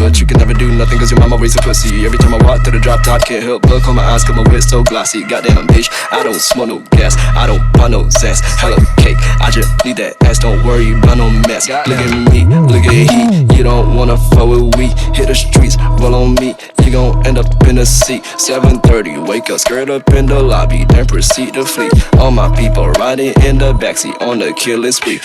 but you can never do nothing cause your mama raised a pussy. Every time I walk through the drop top, can't help but call my eyes cause my wit so glossy. Goddamn bitch, I don't smoke no gas, I don't buy no zest. Hella cake, I just need that ass, don't worry about no mess. Look at me, look at he, you don't wanna fuck with we. Hit the streets, roll on me, you gon' end up in a seat. 7:30, wake up, skirt up in the lobby, then proceed to flee. All my people riding in the backseat on the killing spree.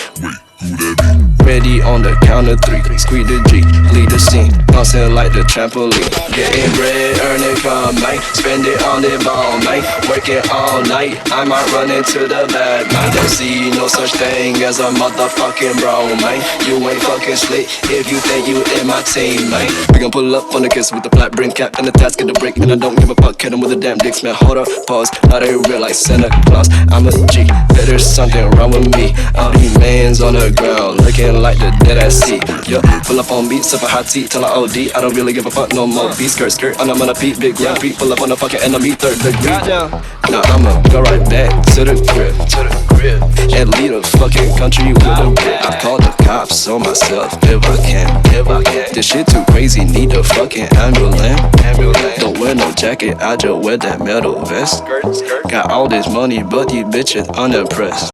Ready on the count of three, squeeze the G, lead the scene, bouncing like the trampoline. Getting bread, earn it, come, man. Spend it on the ball, man. Working all night, I might run into the bad man. Don't see no such thing as a motherfucking bro, man. You ain't fucking slick if you think you in my team, man. We gon' pull up on the kiss with the flat brim cap and the task of the brick, and I don't give a fuck, hit him with a damn dick, man. Hold up, pause, now they real like Santa Claus. I'm a G, there's something wrong with me. All these mans on the ground, looking like the dead ass sea. Yeah, pull up on beat, sip a hot tea till I OD. I don't really give a fuck no more. Beat skirt, skirt, and I'm on a beat, big young beat. Pull up on the fucking enemy, third degree. Now I'ma go right back to the crib, and lead a fucking country with a grip. I call the cops on myself if I can. This shit too crazy, need a fucking ambulance. Don't wear no jacket, I just wear that metal vest. Got all this money, but these bitches unimpressed.